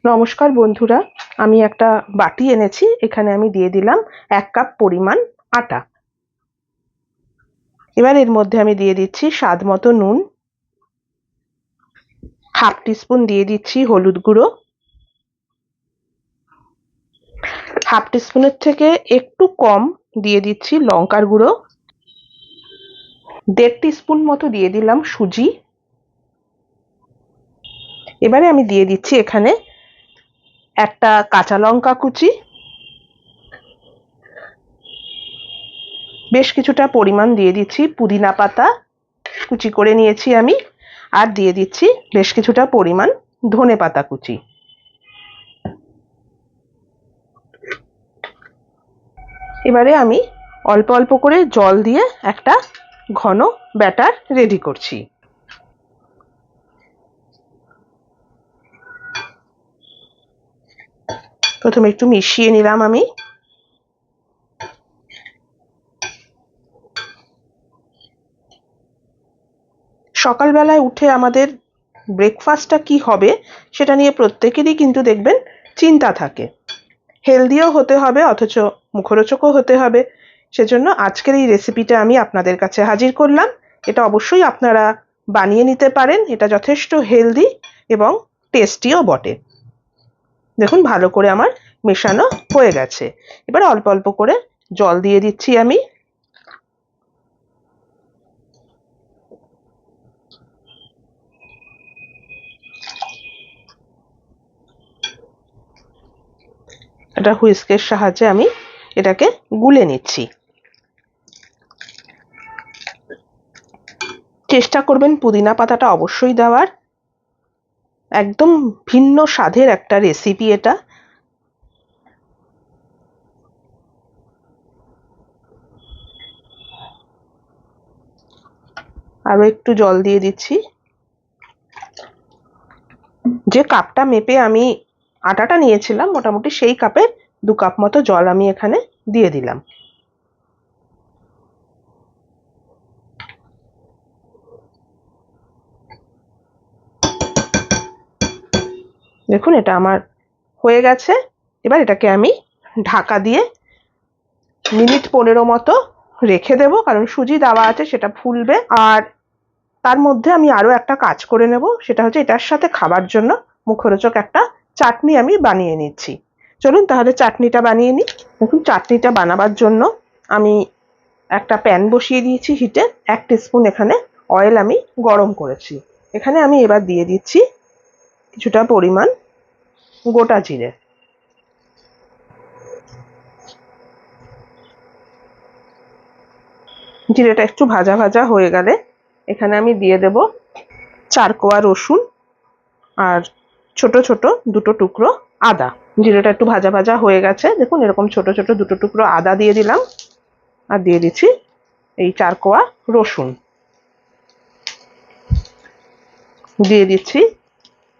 নমস্কার বন্ধুরা, আমি একটা বাটি এনেছি। এখানে আমি দিয়ে দিলাম 1 কাপ পরিমাণ আটা। এবার এর মধ্যে আমি দিয়ে দিচ্ছি স্বাদ মতো নুন, হাফ টিস্পুন দিয়ে দিচ্ছি হলুদ গুঁড়ো, হাফ টিস্পুনের থেকে একটু কম দিয়ে দিচ্ছি লঙ্কার গুঁড়ো, 1.5 টিস্পুন মতো দিয়ে দিলাম সুজি। এবারে আমি দিয়ে দিচ্ছি এখানে একটা কাঁচা লঙ্কা কুচি, বেশ কিছুটা পরিমাণ দিয়ে দিচ্ছি পুদিনা পাতা কুচি করে নিয়েছি আমি, আর দিয়ে দিচ্ছি বেশ কিছুটা পরিমাণ ধনেপাতা কুচি। এবারে আমি অল্প অল্প করে জল দিয়ে একটা ঘন ব্যাটার রেডি করছি। প্রথমে একটু মিশিয়ে নিলাম আমি। সকালবেলায় উঠে আমাদের ব্রেকফাস্টটা কি হবে সেটা নিয়ে প্রত্যেকেরই কিন্তু দেখবেন চিন্তা থাকে। হেলদিও হতে হবে অথচ মুখরোচকও হতে হবে। সেজন্য আজকের এই রেসিপিটা আমি আপনাদের কাছে হাজির করলাম। এটা অবশ্যই আপনারা বানিয়ে নিতে পারেন। এটা যথেষ্ট হেলদি এবং টেস্টিও বটে। দেখুন ভালো করে আমার মেশানো হয়ে গেছে। এবার অল্প অল্প করে জল দিয়ে দিচ্ছি আমি। এটা হুইস্কের সাহায্যে আমি এটাকে গুলে নিচ্ছি। চেষ্টা করবেন পুদিনা পাতাটা অবশ্যই দেওয়ার। একদম ভিন্ন স্বাদের একটা রেসিপি এটা। আরো একটু জল দিয়ে দিচ্ছি। যে কাপটা মেপে আমি আটাটা নিয়েছিলাম মোটামুটি সেই কাপের 2 কাপ মতো জল আমি এখানে দিয়ে দিলাম। দেখুন এটা আমার হয়ে গেছে। এবার এটাকে আমি ঢাকা দিয়ে মিনিট 15 মতো রেখে দেবো, কারণ সুজি দেওয়া আছে সেটা ফুলবে। আর তার মধ্যে আমি আরো একটা কাজ করে নেব, সেটা হচ্ছে এটার সাথে খাবার জন্য মুখরোচক একটা চাটনি আমি বানিয়ে নিচ্ছি। চলুন তাহলে চাটনিটা বানিয়ে নিই। দেখুন চাটনিটা বানাবার জন্য আমি একটা প্যান বসিয়ে দিয়েছি হিটে। 1 টিস্পুন এখানে অয়েল আমি গরম করেছি। এখানে আমি এবার দিয়ে দিচ্ছি কিছুটা পরিমাণ গোটা জিরে। জিরেটা একটু ভাজা ভাজা হয়ে গেলে এখানে আমি দিয়ে দেব 4 কোয়া রসুন আর ছোট ছোট 2টো টুকরো আদা। জিরেটা একটু ভাজা ভাজা হয়ে গেছে। দেখুন এরকম ছোট ছোট 2টো টুকরো আদা দিয়ে দিলাম, আর দিয়ে দিচ্ছি এই 4 কোয়া রসুন। দিয়ে দিচ্ছি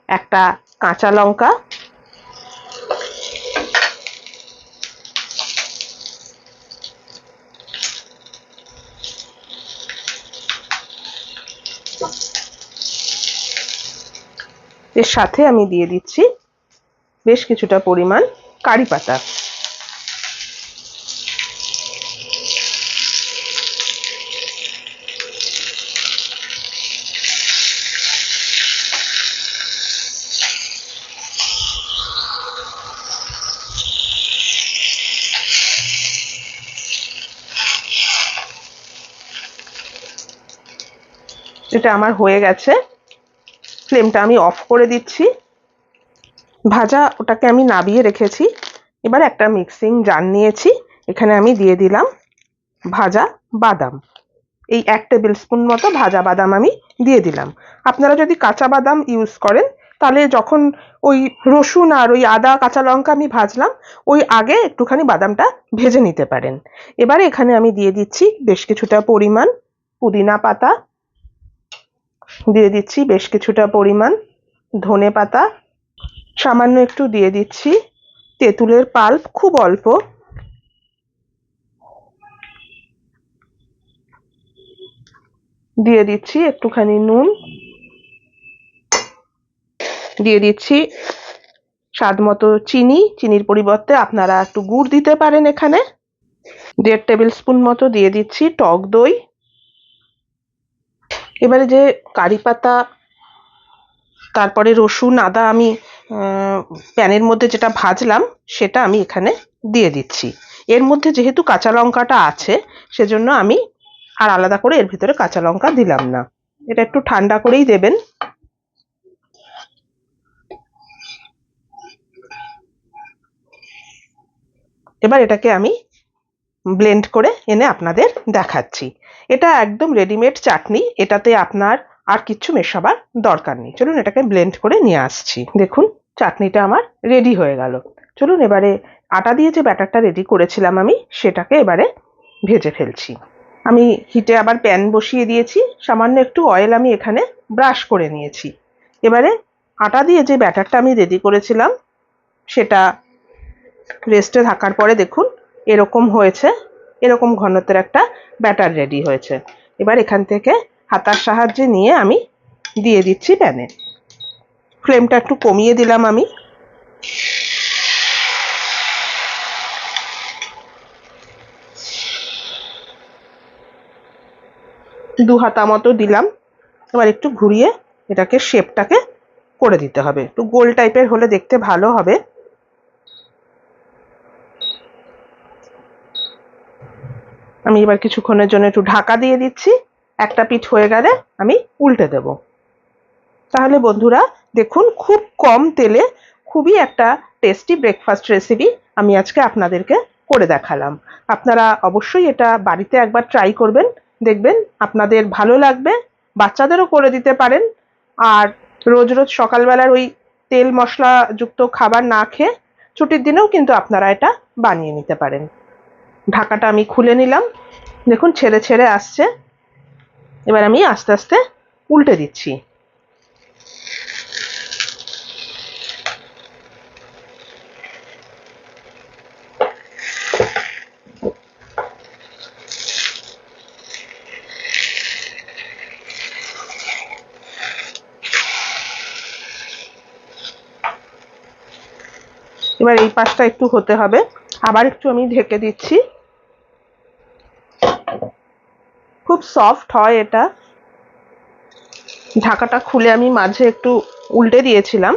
একটা কাঁচা লঙ্কা, এর সাথে আমি দিয়ে দিচ্ছি বেশ কিছুটা পরিমাণ কারি পাতা। এটা আমার হয়ে গেছে। ফ্লেমটা আমি অফ করে দিচ্ছি। ভাজা ওটাকে আমি নাবিয়ে রেখেছি। এবার একটা মিক্সিং জার নিয়েছি। এখানে আমি দিয়ে দিলাম ভাজা বাদাম। এই 1 টেবিল স্পুন মতো ভাজা বাদাম আমি দিয়ে দিলাম। আপনারা যদি কাঁচা বাদাম ইউজ করেন তাহলে যখন ওই রসুন আর ওই আদা কাঁচা লঙ্কা আমি ভাজলাম ওই আগে একটুখানি বাদামটা ভেজে নিতে পারেন। এবারে এখানে আমি দিয়ে দিচ্ছি বেশ কিছুটা পরিমাণ পুদিনা পাতা, দিয়ে দিচ্ছি বেশ কিছুটা পরিমাণ ধনে পাতা, সামান্য একটু দিয়ে দিচ্ছি তেঁতুলের পাল্প, খুব অল্প, দিয়ে দিচ্ছি একটুখানি নুন, দিয়ে দিচ্ছি স্বাদ মতো চিনি, চিনির পরিবর্তে আপনারা একটু গুড় দিতে পারেন। এখানে 1.5 টেবিল স্পুন মতো দিয়ে দিচ্ছি টক দই। এবারে যে কারি পাতা, তারপরে রসুন, আদা আমি প্যানের মধ্যে যেটা ভাজলাম সেটা আমি এখানে দিয়ে দিচ্ছি। এর মধ্যে যেহেতু কাঁচা লঙ্কাটা আছে সেজন্য আমি আর আলাদা করে এর ভিতরে কাঁচা লঙ্কা দিলাম না। এটা একটু ঠান্ডা করেই দেবেন। এবার এটাকে আমি ব্লেন্ড করে এনে আপনাদের দেখাচ্ছি। এটা একদম রেডিমেড চাটনি, এটাতে আপনার আর কিচ্ছু মেশাবার দরকার নেই। চলুন এটাকে ব্লেন্ড করে নিয়ে আসছি। দেখুন চাটনিটা আমার রেডি হয়ে গেল। চলুন এবারে আটা দিয়ে যে ব্যাটারটা রেডি করেছিলাম আমি সেটাকে এবারে ভেজে ফেলছি। আমি হিটে আবার প্যান বসিয়ে দিয়েছি, সামান্য একটু অয়েল আমি এখানে ব্রাশ করে নিয়েছি। এবারে আটা দিয়ে যে ব্যাটারটা আমি রেডি করেছিলাম সেটা রেস্টে থাকার পরে দেখুন এরকম হয়েছে, এরকম ঘনত্বের একটা ব্যাটার রেডি হয়েছে। এবার এখান থেকে হাতার সাহায্যে নিয়ে আমি দিয়ে দিচ্ছি প্যানে। ফ্লেমটা একটু কমিয়ে দিলাম আমি। দু হাতা মতো দিলাম। এবার একটু ঘুরিয়ে এটাকে শেপটাকে করে দিতে হবে, একটু গোল টাইপের হলে দেখতে ভালো হবে। আমি এবার কিছুক্ষণের জন্য একটু ঢাকা দিয়ে দিচ্ছি। একটা পিঠ হয়ে গেলে আমি উল্টে দেব। তাহলে বন্ধুরা দেখুন খুব কম তেলে খুবই একটা টেস্টি ব্রেকফাস্ট রেসিপি আমি আজকে আপনাদেরকে করে দেখালাম। আপনারা অবশ্যই এটা বাড়িতে একবার ট্রাই করবেন, দেখবেন আপনাদের ভালো লাগবে। বাচ্চাদেরও করে দিতে পারেন। আর রোজ রোজ সকালবেলার ওই তেল মশলা যুক্ত খাবার না খেয়ে ছুটির দিনেও কিন্তু আপনারা এটা বানিয়ে নিতে পারেন। ঢাকাটা আমি খুলে নিলাম। দেখুন ছেড়ে ছেড়ে আসছে। এবার আমি আস্তে আস্তে উল্টে দিচ্ছি। এবার এই পাশটা একটু হতে হবে, আবার একটু আমি ঢেকে দিচ্ছি। খুব সফট হয় এটা। ঢাকাটা খুলে আমি মাঝে একটু উল্টে দিয়েছিলাম।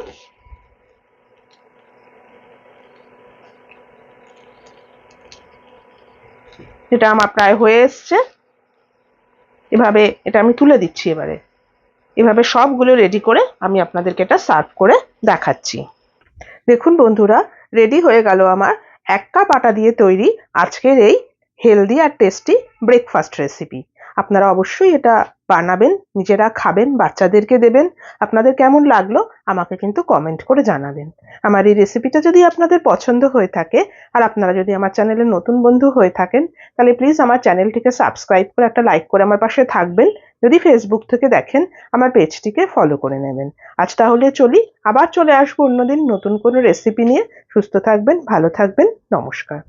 এটা আমার প্রায় হয়ে এসছে। এভাবে এটা আমি তুলে দিচ্ছি। এবারে এভাবে সবগুলো রেডি করে আমি আপনাদেরকে এটা সার্ভ করে দেখাচ্ছি। দেখুন বন্ধুরা রেডি হয়ে গেল আমার 1 কাপ আটা দিয়ে তৈরি আজকের এই হেলদি আর টেস্টি ব্রেকফাস্ট রেসিপি। আপনারা অবশ্যই এটা বানাবেন, নিজেরা খাবেন, বাচ্চাদেরকে দেবেন। আপনাদের কেমন লাগলো আমাকে কিন্তু কমেন্ট করে জানাবেন। আমার এই রেসিপিটা যদি আপনাদের পছন্দ হয়ে থাকে আর আপনারা যদি আমার চ্যানেলের নতুন বন্ধু হয়ে থাকেন তাহলে প্লিজ আমার চ্যানেলটিকে সাবস্ক্রাইব করে একটা লাইক করে আমার পাশে থাকবেন। যদি ফেসবুক থেকে দেখেন আমার পেজটিকে ফলো করে নেবেন। আজ তাহলে চলি, আবার চলে আসবো অন্যদিন নতুন কোনো রেসিপি নিয়ে। সুস্থ থাকবেন, ভালো থাকবেন, নমস্কার।